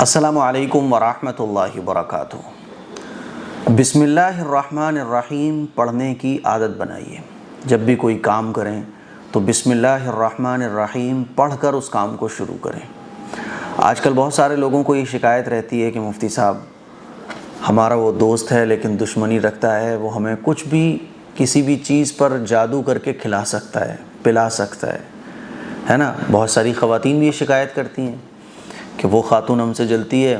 السلام علیکم ورحمۃ اللہ وبرکاتہ۔ بسم اللہ الرحمن الرحیم پڑھنے کی عادت بنائیے۔ جب بھی کوئی کام کریں تو بسم اللہ الرحمن الرحیم پڑھ کر اس کام کو شروع کریں۔ آج کل بہت سارے لوگوں کو یہ شکایت رہتی ہے کہ مفتی صاحب ہمارا وہ دوست ہے لیکن دشمنی رکھتا ہے، وہ ہمیں کچھ بھی کسی بھی چیز پر جادو کر کے کھلا سکتا ہے، پلا سکتا ہے نا۔ بہت ساری خواتین بھی یہ شکایت کرتی ہیں کہ وہ خاتون ہم سے جلتی ہے،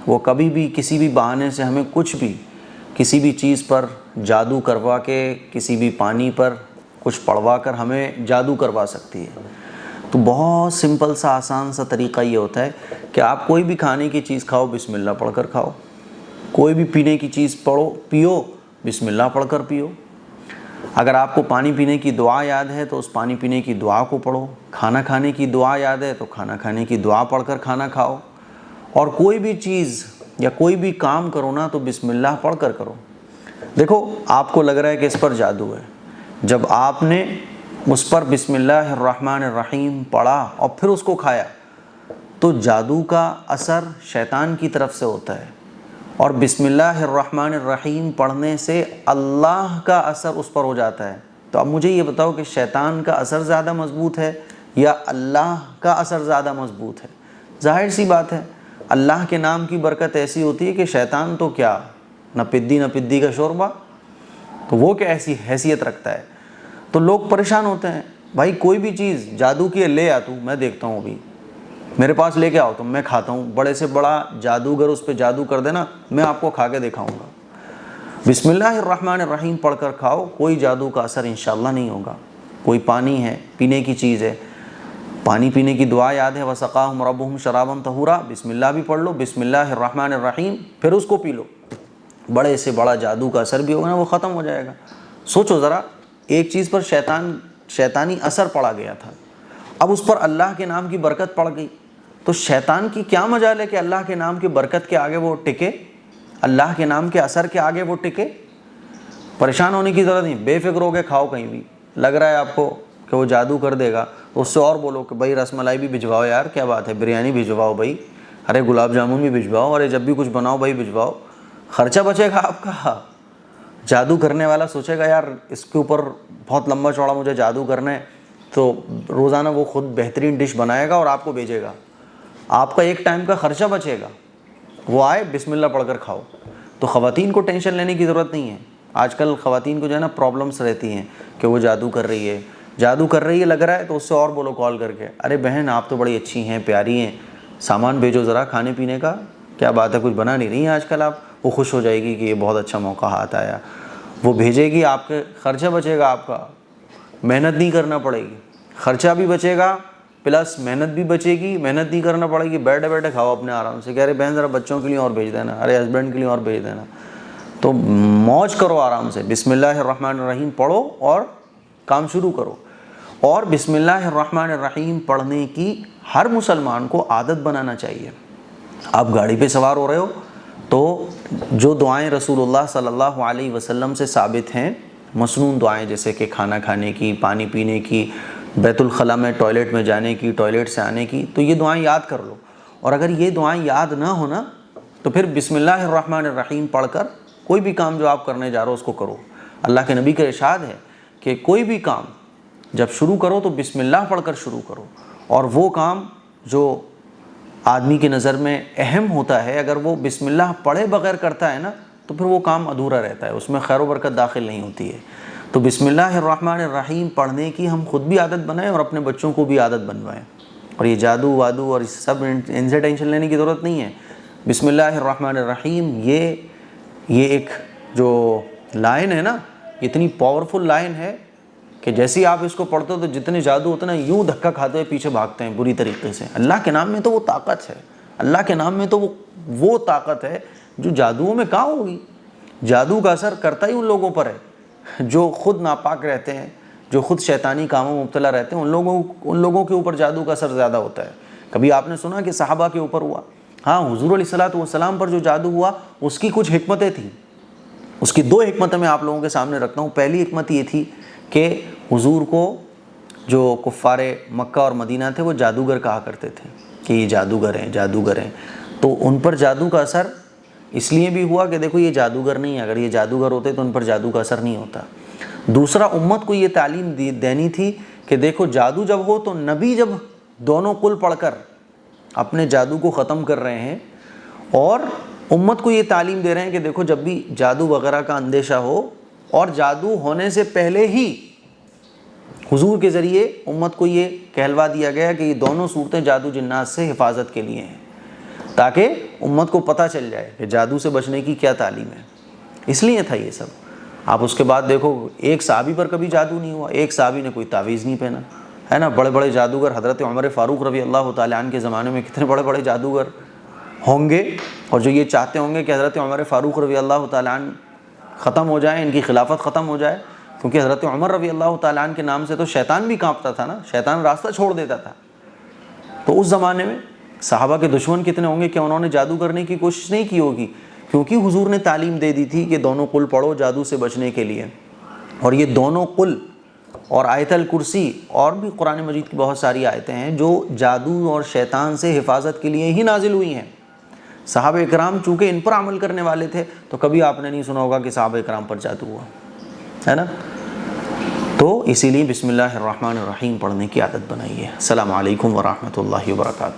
وہ کبھی بھی کسی بھی بہانے سے ہمیں کچھ بھی کسی بھی چیز پر جادو کروا کے، کسی بھی پانی پر کچھ پڑوا کر ہمیں جادو کروا سکتی ہے۔ تو بہت سمپل سا آسان سا طریقہ یہ ہوتا ہے کہ آپ کوئی بھی کھانے کی چیز کھاؤ بسم اللہ پڑھ کر کھاؤ، کوئی بھی پینے کی چیز پیو بسم اللہ پڑھ کر پیو۔ اگر آپ کو پانی پینے کی دعا یاد ہے تو اس پانی پینے کی دعا کو پڑھو، کھانا کھانے کی دعا یاد ہے تو کھانا کھانے کی دعا پڑھ کر کھانا کھاؤ، اور کوئی بھی چیز یا کوئی بھی کام کرو نا تو بسم اللہ پڑھ کر کرو۔ دیکھو آپ کو لگ رہا ہے کہ اس پر جادو ہے، جب آپ نے اس پر بسم اللہ الرحمن الرحیم پڑھا اور پھر اس کو کھایا تو جادو کا اثر شیطان کی طرف سے ہوتا ہے، اور بسم اللہ الرحمن الرحیم پڑھنے سے اللہ کا اثر اس پر ہو جاتا ہے۔ تو اب مجھے یہ بتاؤ کہ شیطان کا اثر زیادہ مضبوط ہے یا اللہ کا اثر زیادہ مضبوط ہے؟ ظاہر سی بات ہے، اللہ کے نام کی برکت ایسی ہوتی ہے کہ شیطان تو کیا، نہ پدی کا شوربہ، تو وہ کیا ایسی حیثیت رکھتا ہے۔ تو لوگ پریشان ہوتے ہیں، بھائی کوئی بھی چیز جادو کی لے آ تو میں دیکھتا ہوں، ابھی میرے پاس لے کے آؤ تو میں کھاتا ہوں، بڑے سے بڑا جادوگر اس پہ جادو کر دینا، میں آپ کو کھا کے دکھاؤں گا۔ بسم اللہ الرحمن الرحیم پڑھ کر کھاؤ، کوئی جادو کا اثر انشاءاللہ نہیں ہوگا۔ کوئی پانی ہے، پینے کی چیز ہے، پانی پینے کی دعا یاد ہے وَسَقَاهُمْ رَبُّهُمْ شَرَابًا طَهُورًا، بسم اللہ بھی پڑھ لو، بسم اللہ الرحمن الرحیم، پھر اس کو پی لو، بڑے سے بڑا جادو کا اثر بھی ہوگا نا، وہ ختم ہو جائے گا۔ سوچو ذرا، ایک چیز پر شیطانی اثر پڑا گیا تھا، اب اس پر اللہ کے نام کی برکت پڑ گئی، تو شیطان کی کیا مجال ہے کہ اللہ کے نام کی برکت کے آگے وہ ٹکے، اللہ کے نام کے اثر کے آگے وہ ٹکے؟ پریشان ہونے کی ضرورت نہیں، بے فکر ہو کے کھاؤ۔ کہیں بھی لگ رہا ہے آپ کو کہ وہ جادو کر دے گا تو اس سے اور بولو کہ بھائی رس ملائی بھی بھجواؤ یار، کیا بات ہے، بریانی بھجواؤ بھائی، ارے گلاب جامن بھی بھجواؤ، ارے جب بھی کچھ بناؤ بھائی بھجواؤ، خرچہ بچے گا آپ کا۔ جادو کرنے والا سوچے گا یار اس کے اوپر بہت لمبا چوڑا مجھے جادو کرنا ہے، تو روزانہ وہ خود بہترین ڈش بنائے گا اور آپ کو بھیجے گا، آپ کا ایک ٹائم کا خرچہ بچے گا، وہ آئے بسم اللہ پڑھ کر کھاؤ۔ تو خواتین کو ٹینشن لینے کی ضرورت نہیں ہے۔ آج کل خواتین کو جو ہے نا پرابلمس رہتی ہیں کہ وہ جادو کر رہی ہے لگ رہا ہے، تو اس سے اور بولو کال کر کے، ارے بہن آپ تو بڑی اچھی ہیں، پیاری ہیں، سامان بھیجو ذرا کھانے پینے کا، کیا بات ہے کچھ بنا نہیں رہی ہیں آج کل آپ؟ وہ خوش ہو جائے گی کہ یہ بہت اچھا موقع ہاتھ آیا، وہ بھیجے گی، آپ کے خرچہ بچے گا، آپ کا محنت نہیں کرنا پڑے گی، خرچہ بھی بچے گا پلس محنت بھی بچے گی، محنت نہیں کرنا پڑے گی، بیٹھے بیٹھے کھاؤ اپنے آرام سے۔ کہہ رہے بہن ذرا بچوں کے لیے اور بھیج دینا، ارے ہسبینڈ کے لیے اور بھیج دینا، تو موج کرو آرام سے، بسم اللہ الرحمن الرحیم پڑھو اور کام شروع کرو۔ اور بسم اللہ الرحمن الرحیم پڑھنے کی ہر مسلمان کو عادت بنانا چاہیے۔ آپ گاڑی پہ سوار ہو رہے ہو تو جو دعائیں رسول اللہ صلی اللہ علیہ وسلم سے ثابت ہیں، مسنون دعائیں جیسے کہ کھانا کھانے کی، پانی پینے کی، بیت الخلاء میں ٹوائلٹ میں جانے کی، ٹوائلٹ سے آنے کی، تو یہ دعائیں یاد کر لو۔ اور اگر یہ دعائیں یاد نہ ہونا تو پھر بسم اللہ الرحمن الرحیم پڑھ کر کوئی بھی کام جو آپ کرنے جا رہے ہو اس کو کرو۔ اللہ کے نبی کا ارشاد ہے کہ کوئی بھی کام جب شروع کرو تو بسم اللہ پڑھ کر شروع کرو، اور وہ کام جو آدمی کی نظر میں اہم ہوتا ہے اگر وہ بسم اللہ پڑھے بغیر کرتا ہے نا تو پھر وہ کام ادھورا رہتا ہے، اس میں خیر و برکت داخل نہیں ہوتی ہے۔ تو بسم اللہ الرحمن الرحیم پڑھنے کی ہم خود بھی عادت بنائیں اور اپنے بچوں کو بھی عادت بنوائیں۔ اور یہ جادو وادو اور سب ان سے ٹینشن لینے کی ضرورت نہیں ہے۔ بسم اللہ الرحمن الرحیم یہ ایک جو لائن ہے نا، اتنی پاورفل لائن ہے کہ جیسے ہی آپ اس کو پڑھتے ہو تو جتنے جادو ہوتے ہیں نا یوں دھکا کھاتے ہوئے پیچھے بھاگتے ہیں بری طریقے سے۔ اللہ کے نام میں تو وہ طاقت ہے، اللہ کے نام میں تو وہ طاقت ہے جو جادوؤں میں کہاں ہوگی۔ جادو کا اثر کرتا ہی ان لوگوں پر ہے جو خود ناپاک رہتے ہیں، جو خود شیطانی کاموں میں مبتلا رہتے ہیں، ان لوگوں کے اوپر جادو کا اثر زیادہ ہوتا ہے۔ کبھی آپ نے سنا کہ صحابہ کے اوپر ہوا؟ ہاں، حضور علیہ الصلوۃ والسلام پر جو جادو ہوا اس کی کچھ حکمتیں تھیں، اس کی 2 حکمتیں میں آپ لوگوں کے سامنے رکھتا ہوں۔ پہلی حکمت یہ تھی کہ حضور کو جو کفار مکہ اور مدینہ تھے وہ جادوگر کہا کرتے تھے کہ یہ جادوگر ہیں۔ تو ان پر جادو کا اثر اس لیے بھی ہوا کہ دیکھو یہ جادوگر نہیں ہے، اگر یہ جادوگر ہوتے تو ان پر جادو کا اثر نہیں ہوتا۔ دوسرا، امت کو یہ تعلیم دینی تھی کہ دیکھو جادو جب ہو تو نبی جب دونوں قل پڑھ کر اپنے جادو کو ختم کر رہے ہیں، اور امت کو یہ تعلیم دے رہے ہیں کہ دیکھو جب بھی جادو وغیرہ کا اندیشہ ہو، اور جادو ہونے سے پہلے ہی حضور کے ذریعے امت کو یہ کہلوا دیا گیا کہ یہ دونوں صورتیں جادو جنات سے حفاظت کے لیے ہیں، تاکہ امت کو پتہ چل جائے کہ جادو سے بچنے کی کیا تعلیم ہے۔ اس لیے تھا یہ سب۔ آپ اس کے بعد دیکھو ایک صحابی پر کبھی جادو نہیں ہوا، ایک صحابی نے کوئی تعویذ نہیں پہنا، ہے نا۔ بڑے بڑے جادوگر حضرت عمر فاروق رضی اللہ تعالیٰ عنہ کے زمانے میں کتنے بڑے بڑے جادوگر ہوں گے، اور جو یہ چاہتے ہوں گے کہ حضرت عمر فاروق رضی اللہ تعالیٰ عنہ ختم ہو جائیں، ان کی خلافت ختم ہو جائے، کیونکہ حضرت عمر رضی اللہ تعالیٰ عنہ کے نام سے تو شیطان بھی کانپتا تھا نا، شیطان راستہ چھوڑ دیتا تھا۔ تو اس زمانے میں صحابہ کے دشمن کتنے ہوں گے کہ انہوں نے جادو کرنے کی کوشش نہیں کی ہوگی، کیونکہ حضور نے تعلیم دے دی تھی کہ دونوں قل پڑھو جادو سے بچنے کے لیے۔ اور یہ دونوں قل اور آیت الکرسی اور بھی قرآن مجید کی بہت ساری آیتیں ہیں جو جادو اور شیطان سے حفاظت کے لیے ہی نازل ہوئی ہیں۔ صحابہ اکرام چونکہ ان پر عمل کرنے والے تھے، تو کبھی آپ نے نہیں سنا ہوگا کہ صحابہ اکرام پر جادو ہوا، ہے نا۔ تو اسی لیے بسم اللہ الرحمن الرحیم پڑھنے کی عادت بنائیے۔ السلام علیکم ورحمۃ اللہ وبرکاتہ۔